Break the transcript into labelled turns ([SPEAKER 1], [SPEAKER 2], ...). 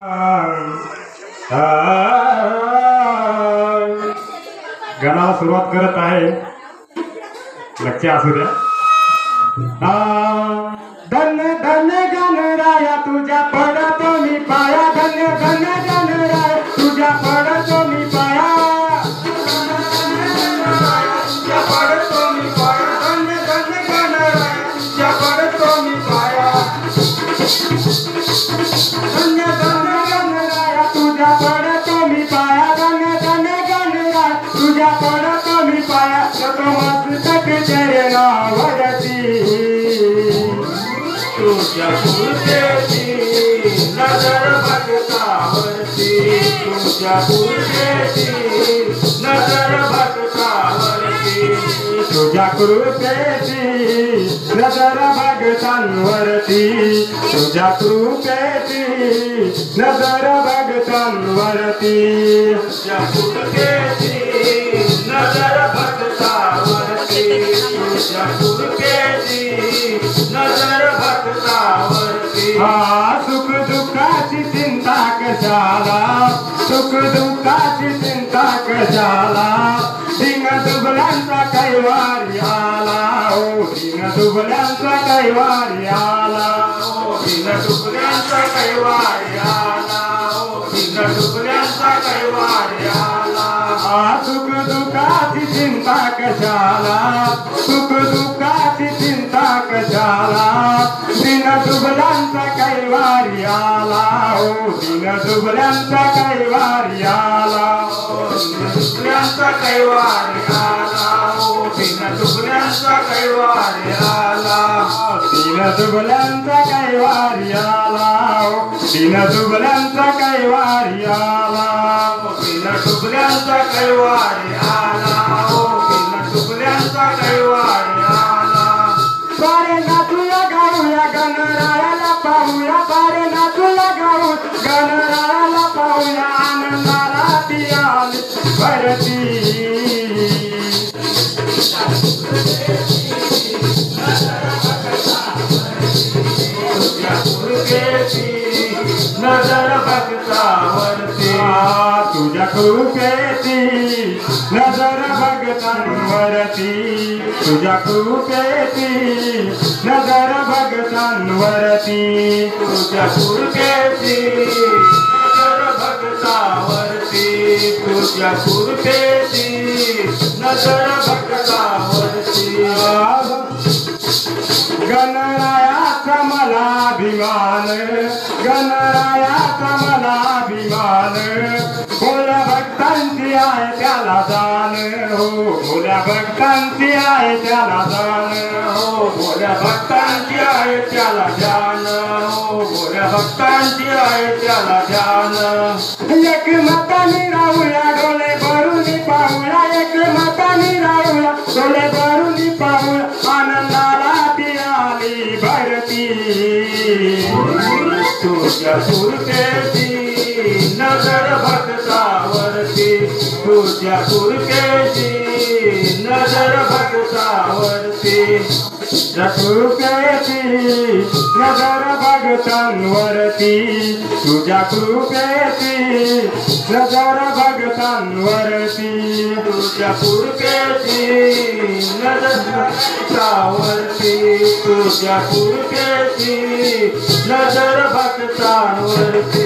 [SPEAKER 1] गाण्याला सुरुवात करत आहे. लक्ष असू द्या. धन्य धन्य गणराया तुझ्या पडतो मी पाया. धन्य धन्य गणराया तुझ्या पडतो मी पाया. तुझ्या पडतो मी पाया. धन्य धन्य गणराया तुझ्या पडतो मी पाया. धन्य धन्य गणराया तुझ्या पडतो मी पाया. धन्य धन्य गणराया तुझ्या पडतो मी पाया. तो मस्तक चरणावरती तुझ्या पूजेची नजर भक्तावरती. तुझ्या पूजेची नजर भक्तावरती. तुझ्या कृपेची नजर भक्तांवरती. तुझ्या कृपेची नजर भक्तांवरती. तुझ्या कृपेची नजर भक्तावरती. तुझ्या कृपेची नजर भक्तावरती. सुख दुःखाची चिंता कशाला. सुख दुःखाची चिंता कशाला. दिन दुबल्यांचा कैवारी आला. ओ दिन दुबल्यांचा कैवारी आला. ओ दिन दुबल्यांचा कैवारी आला. ओ दिन दुबल्यांचा कैवारी आला. सुख दुःखाची चिंता कशाला. सुख दुःखाची चिंता कशाला. दिन दुबल्यांचा कैवारी आला. ओ दिन दुबल्यांचा कैवारी आला. ओ दिन दुबल्यांचा कैवारी आला. ओ दिन दुबल्यांचा कैवारी आला. दिन दुबल्यांचा कैवारी आला. ओ दिन दुबल्यांचा कैवारी आला. ओ दिन दुबल्यांचा कैवारी आला. ओ दिन दुबल्यांचा कैवारी आला. सारे नाचूया गाऊया गणरायाला पाहूया. सारे नाचूया गाऊ गणरायाला पाहूया. आनंदाला ती आली भरती. नजर भक्तावरती. तुझ्या कृपेची नजर भक्तांवरती. तुझ्या कृपेची नजर भक्तांवरती. तुझ्या कृपेची नजर भक्तावरती. तुझ्या कृपेची नजर भक्तावरती. गणरायाचा मला अभिमान. गणरायाचा मला अभिमान. भोल्या भक्तांची आहे त्याला जाण. हो भोल्या भक्तांची आहे त्याला जाण. हो भोल्या भक्तांची आहे त्याला जाण. हो भोल्या भक्तांची आहे त्याला जाण. एकमताने राहूया डोळे भरून पाहूया. एकमताने राहूया डोळे भरून पाहूया. आनंदाला ती आली भरती. तुझ्या कृपेची नजर भक्तावरती. तुझ्या कृपेची नजर भक्तावरती. तुझ्या कृपेची नजर भक्तांवरती. तुझ्या कृपेची नजर भक्तांवरती. तुझ्या कृपेची नजर भक्तावरती. तुझ्या कृपेची नजर भक्तांवरती.